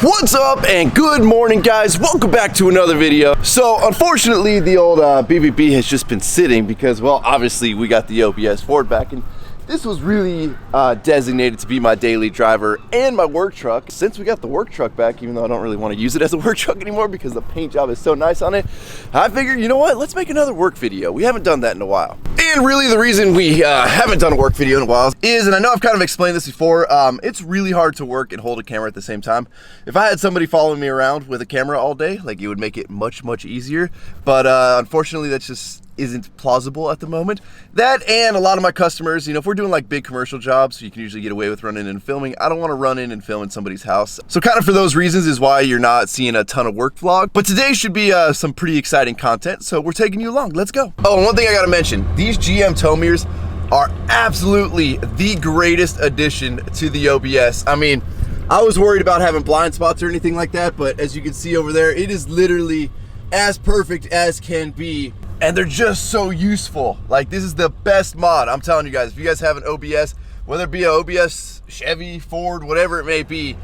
What's up and good morning, guys. Welcome back to another video. So unfortunately the old BBB has just been sitting because, well, obviously we got the OBS Ford back, and this was really designated to be my daily driver and my work truck. Since we got the work truck back, even though I don't really want to use it as a work truck anymore because the paint job is so nice on it, I figured, you know what, let's make another work video. We haven't done that in a while. And really the reason we haven't done a work video in a while is, and I know I've kind of explained this before, it's really hard to work and hold a camera at the same time. If I had somebody following me around with a camera all day, like, it would make it much easier. But unfortunately, that's just isn't plausible at the moment. That, and a lot of my customers, you know, if we're doing like big commercial jobs, you can usually get away with running in and filming. I don't want to run in and film in somebody's house. So kind of for those reasons is why you're not seeing a ton of work vlog. But today should be some pretty exciting content, so we're taking you along. Let's go. Oh, and one thing I gotta mention, these GM tow mirrors are absolutely the greatest addition to the OBS. I mean, I was worried about having blind spots or anything like that, but as you can see over there, it is literally as perfect as can be. And they're just so useful. Like, this is the best mod. I'm telling you guys, if you guys have an OBS, whether it be an OBS, Chevy, Ford, whatever it may be,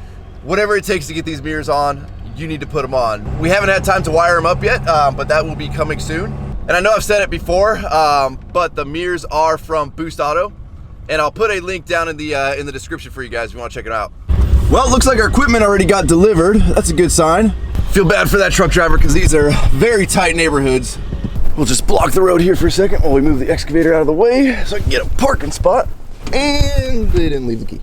whatever it takes to get these mirrors on, you need to put them on. We haven't had time to wire them up yet, but that will be coming soon. And I know I've said it before, but the mirrors are from Boost Auto, and I'll put a link down in the description for you guys if you want to check it out. Well, it looks like our equipment already got delivered. That's a good sign. Feel bad for that truck driver because these are very tight neighborhoods. We'll just block the road here for a second while we move the excavator out of the way so I can get a parking spot. And they didn't leave the key.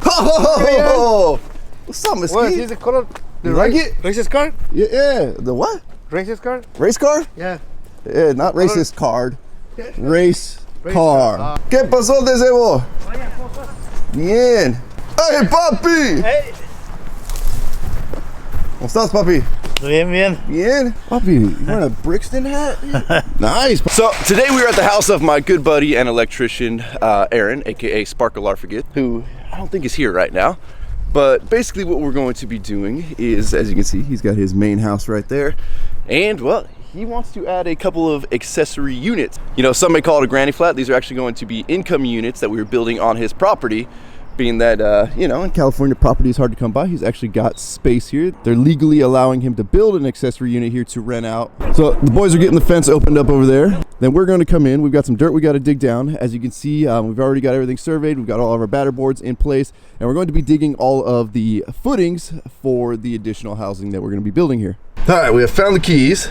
Oh, what's up, Mesquite? What is the color? You like it? Racist card? Yeah, the what? Racist card? Race car? Yeah. Yeah, not racist card. Race car. ¿Qué pasó de cebo? Bien. Hey, papi! Hey. ¿Cómo estás, papi? Bien, bien. Bien? Papi, you wearing a Brixton hat? Nice. So today we were at the house of my good buddy and electrician, Aaron, aka Sparkle Larforget, who I don't think is here right now. But basically what we're going to be doing is, as you can see, he's got his main house right there. And, well, he wants to add a couple of accessory units. You know, some may call it a granny flat. These are actually going to be income units that we were building on his property. Being that, you know, in California, property is hard to come by. He's actually got space here. They're legally allowing him to build an accessory unit here to rent out. So the boys are getting the fence opened up over there. Then we're going to come in. We've got some dirt we got to dig down. As you can see, we've already got everything surveyed. We've got all of our batter boards in place. And we're going to be digging all of the footings for the additional housing that we're going to be building here. All right, we have found the keys.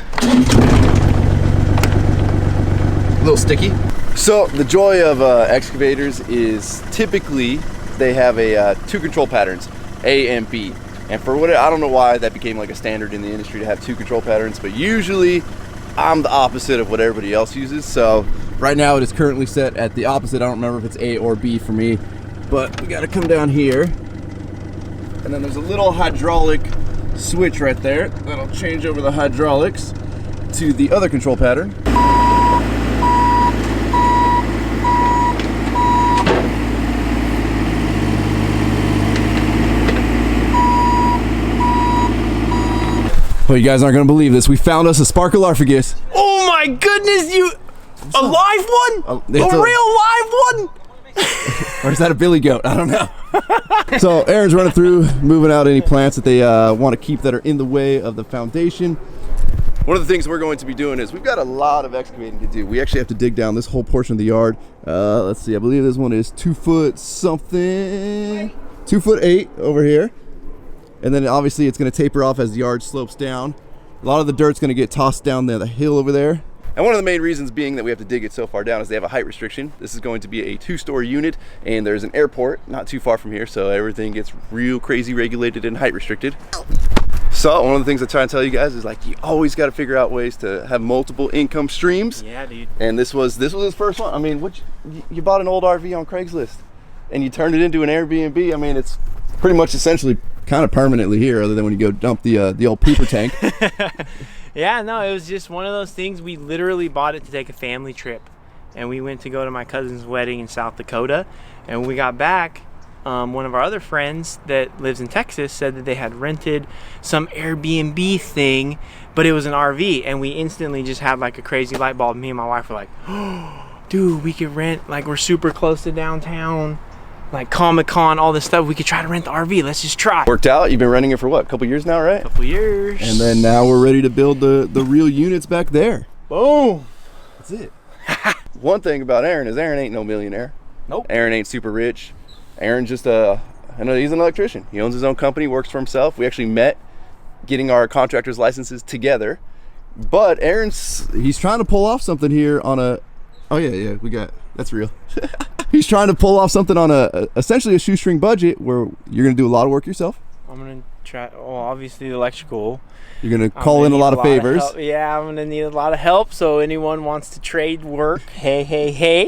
A little sticky. So the joy of excavators is typically they have a two control patterns, A and B. And for what, I don't know why that became like a standard in the industry to have two control patterns, but usually I'm the opposite of what everybody else uses. So right now it is currently set at the opposite. I don't remember if it's A or B for me, but we got to come down here. And then there's a little hydraulic switch right there. That'll change over the hydraulics to the other control pattern. Well, you guys aren't gonna believe this. We found us a Sparkle Larforget. Oh my goodness, a live one? A real live one? Or is that a billy goat? I don't know. So Aaron's running through, moving out any plants that they want to keep that are in the way of the foundation. One of the things we're going to be doing is we've got a lot of excavating to do. We actually have to dig down this whole portion of the yard. Let's see, I believe this one is 2 foot something, 2'8" over here. And then obviously it's going to taper off as the yard slopes down. A lot of the dirt's going to get tossed down the hill over there. And one of the main reasons being that we have to dig it so far down is they have a height restriction. This is going to be a 2-story unit, and there's an airport not too far from here, so everything gets real crazy regulated and height restricted. So one of the things I try and tell you guys is, like, you always got to figure out ways to have multiple income streams. Yeah, dude. And this was his first one. I mean, you bought an old RV on Craigslist and you turned it into an Airbnb. I mean, it's pretty much essentially kind of permanently here, other than when you go dump the old pooper tank. Yeah, no, it was just one of those things. We literally bought it to take a family trip, and we went to go to my cousin's wedding in South Dakota. And when we got back, one of our other friends that lives in Texas said that they had rented some Airbnb thing, but it was an RV, and we instantly just had like a crazy light bulb. Me and my wife were like, oh, dude, we could rent, like, we're super close to downtown. like Comic-Con, all this stuff. We could try to rent the RV. Let's just try. Worked out. You've been renting it for what, a couple years now, right? Couple years. And then now we're ready to build the real units back there. Boom. That's it. One thing about Aaron is Aaron ain't no millionaire. Nope. Aaron ain't super rich. Aaron's just he's an electrician. He owns his own company, works for himself. We actually met getting our contractor's licenses together. But he's trying to pull off something here on a, oh yeah, that's real. He's trying to pull off something on essentially a shoestring budget where you're gonna do a lot of work yourself. I'm gonna try, well, obviously the electrical. You're gonna call in a lot of favors. Yeah, I'm gonna need a lot of help. So anyone wants to trade work, hey.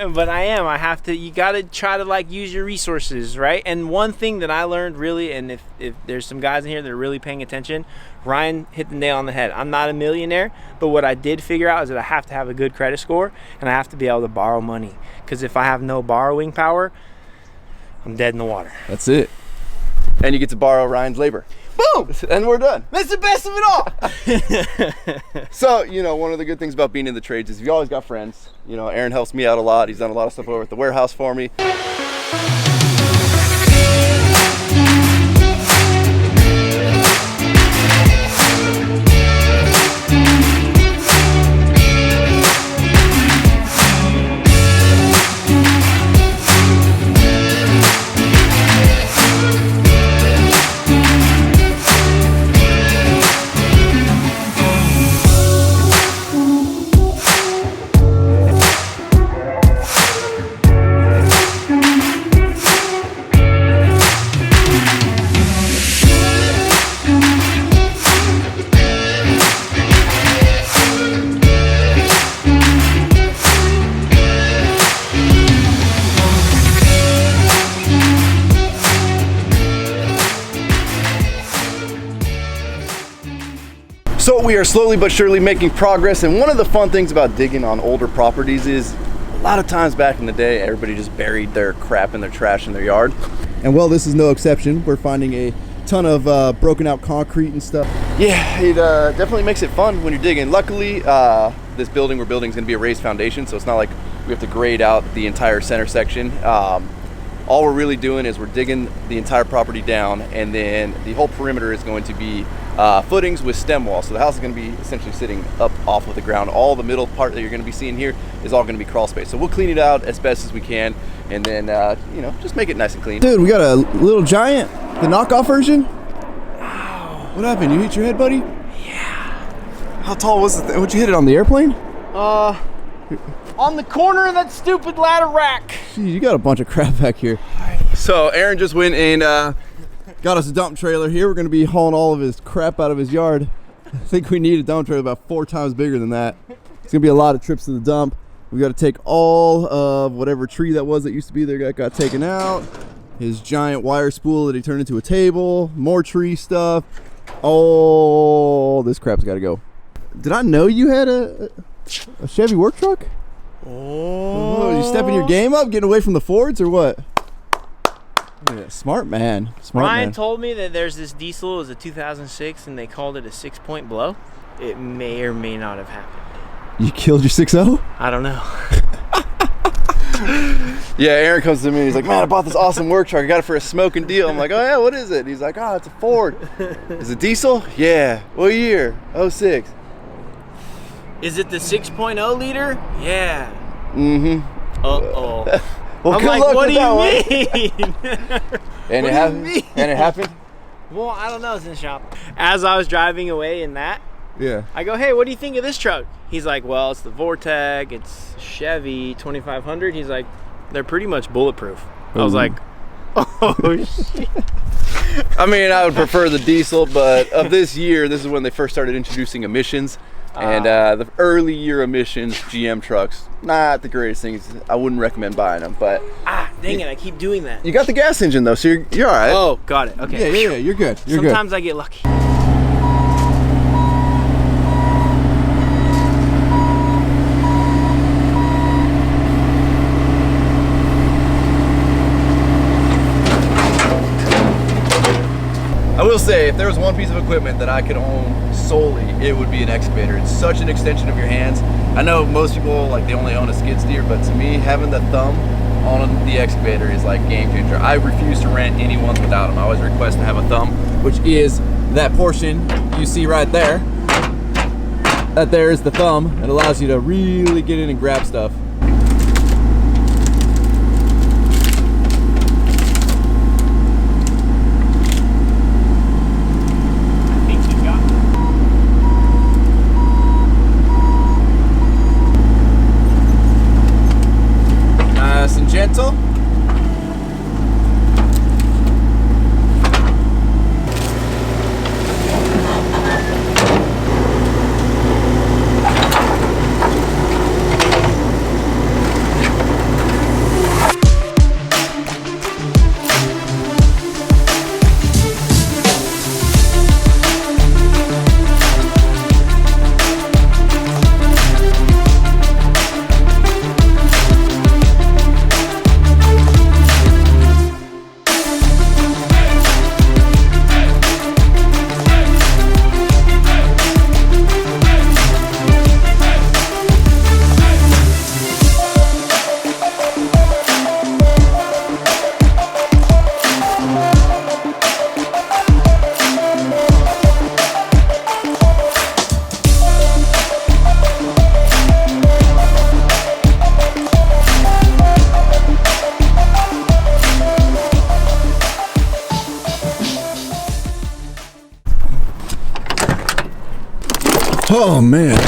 But I have to, you gotta try to like use your resources, right? And one thing that I learned really, and if there's some guys in here that are really paying attention, Ryan hit the nail on the head. I'm not a millionaire, but what I did figure out is that I have to have a good credit score and I have to be able to borrow money. Because if I have no borrowing power, I'm dead in the water. That's it. And you get to borrow Ryan's labor. Boom! And we're done. That's the best of it all. So, one of the good things about being in the trades is you always got friends. Aaron helps me out a lot. He's done a lot of stuff over at the warehouse for me. So we are slowly but surely making progress, and one of the fun things about digging on older properties is a lot of times back in the day everybody just buried their crap and their trash in their yard. And well, this is no exception. We're finding a ton of broken out concrete and stuff. Yeah, it definitely makes it fun when you're digging. Luckily, this building we're building is going to be a raised foundation, so it's not like we have to grade out the entire center section. All we're really doing is we're digging the entire property down, and then the whole perimeter is going to be footings with stem walls. So the house is going to be essentially sitting up off of the ground. All the middle part that you're going to be seeing here is all going to be crawl space. So we'll clean it out as best as we can, and then just make it nice and clean. Dude, we got a little giant, the knockoff version. Ow. What happened? You hit your head, buddy? Yeah. How tall was it? Would you hit it on the airplane? On the corner of that stupid ladder rack. Jeez, you got a bunch of crap back here. So Aaron just went and got us a dump trailer here. We're going to be hauling all of his crap out of his yard. I think we need a dump trailer about 4 times bigger than that. It's going to be a lot of trips to the dump. We got to take all of whatever tree that was that used to be there got taken out. His giant wire spool that he turned into a table. More tree stuff. All this crap's got to go. Did I know you had a Chevy work truck? Oh, you stepping your game up, getting away from the Fords or what? Yeah, smart man. Ryan told me that there's this diesel, it was a 2006, and they called it a 6-point blow. It may or may not have happened. You killed your 6.0? I don't know. Yeah, Aaron comes to me and he's like, man, I bought this awesome work truck. I got it for a smoking deal. I'm like, oh yeah, what is it? And he's like, oh, it's a Ford. Is it diesel? Yeah. What year? 06. Is it the 6.0 liter? Yeah. Mm-hmm. Uh-oh. Well, I'm good like, luck what with do you mean? And it happened? And it happened? Well, I don't know. It's in the shop. As I was driving away in that, yeah, I go, hey, what do you think of this truck? He's like, well, it's the Vortec. It's Chevy 2500. He's like, they're pretty much bulletproof. I was like, oh, shit. I mean, I would prefer the diesel, but of this year, this is when they first started introducing emissions. And the early year emissions GM trucks, not the greatest things. I wouldn't recommend buying them, but dang it, I keep doing that. You got the gas engine though, so you're all right. Oh, got it. Okay. Yeah, you're good. Sometimes I get lucky. I will say, if there was one piece of equipment that I could own solely, it would be an excavator. It's such an extension of your hands. I know most people, like, they only own a skid steer, but to me, having the thumb on the excavator is like game changer. I refuse to rent any ones without them. I always request to have a thumb, which is that portion you see right there. That there is the thumb. It allows you to really get in and grab stuff. Nice and gentle. Oh man.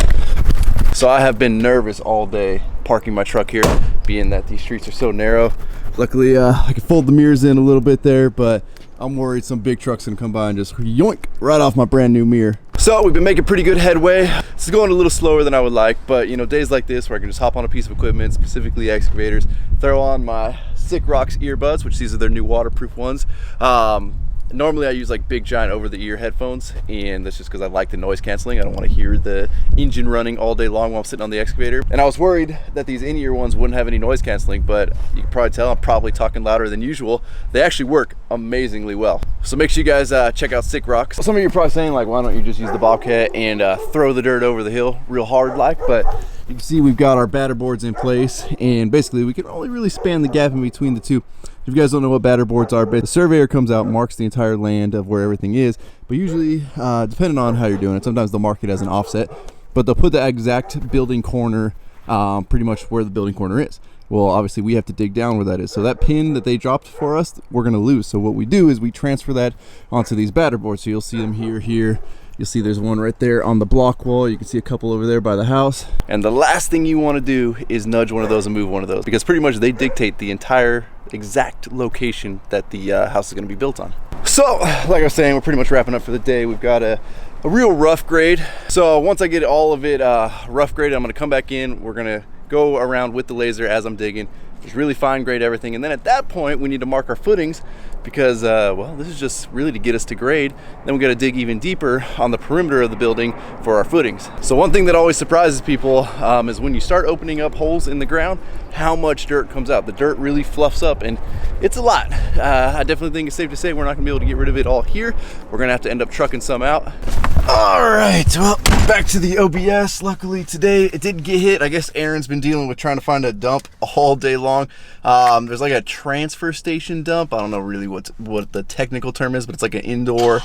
So I have been nervous all day parking my truck here, being that these streets are so narrow. Luckily, I can fold the mirrors in a little bit there, but I'm worried some big truck's gonna come by and just yoink right off my brand new mirror. So we've been making pretty good headway. This is going a little slower than I would like, but you know, days like this where I can just hop on a piece of equipment, specifically excavators, throw on my Sick Rocks earbuds, which these are their new waterproof ones. Normally I use like big giant over the ear headphones, and that's just because I like the noise canceling. I don't want to hear the engine running all day long while I'm sitting on the excavator. And I was worried that these in-ear ones wouldn't have any noise canceling, but you can probably tell I'm probably talking louder than usual. They actually work amazingly well. So make sure you guys check out Sick Rocks. Some of you are probably saying like, why don't you just use the Bobcat and throw the dirt over the hill real hard like, but you can see we've got our batter boards in place, and basically we can only really span the gap in between the two. If you guys don't know what batter boards are, but the surveyor comes out, marks the entire land of where everything is, but usually, depending on how you're doing it, sometimes they'll mark it as an offset, but they'll put the exact building corner, pretty much where the building corner is. Well, obviously we have to dig down where that is. So that pin that they dropped for us, we're gonna lose. So what we do is we transfer that onto these batter boards. So you'll see them here. You'll see there's one right there on the block wall. You can see a couple over there by the house. And the last thing you want to do is nudge one of those and move one of those, because pretty much they dictate the entire exact location that the house is going to be built on. So like I was saying, we're pretty much wrapping up for the day. We've got a real rough grade. So once I get all of it rough graded, I'm going to come back in. We're going to go around with the laser as I'm digging, just really fine grade everything. And then at that point we need to mark our footings, because well, this is just really to get us to grade. Then we got to dig even deeper on the perimeter of the building for our footings. So one thing that always surprises people is when you start opening up holes in the ground, how much dirt comes out. The dirt really fluffs up, and it's a lot. I definitely think it's safe to say we're not gonna be able to get rid of it all here. We're gonna have to end up trucking some out. All right, well, back to the OBS. Luckily today it didn't get hit. I guess Aaron's been dealing with trying to find a dump all day long. There's like a transfer station dump. I don't know really what the technical term is, but it's like an indoor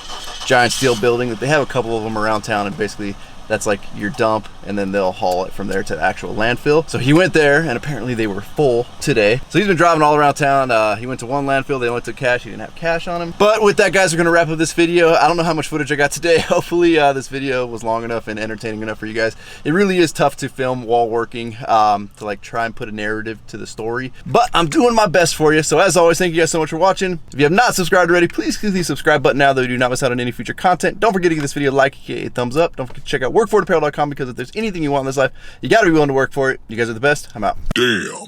giant steel building that they have a couple of them around town, and basically that's like your dump, and then they'll haul it from there to the actual landfill. So he went there, and apparently they were full today. So he's been driving all around town. He went to one landfill, they only took cash, he didn't have cash on him. But with that, guys, we're gonna wrap up this video. I don't know how much footage I got today. Hopefully this video was long enough and entertaining enough for you guys. It really is tough to film while working, to like try and put a narrative to the story, but I'm doing my best for you. So as always, thank you guys so much for watching. If you have not subscribed already, please click the subscribe button now, though you do not miss out on any future content. Don't forget to give this video a like, a thumbs up. Don't forget to check out workforapparel.com, because if there's anything you want in this life, you gotta be willing to work for it. You guys are the best. I'm out. Damn.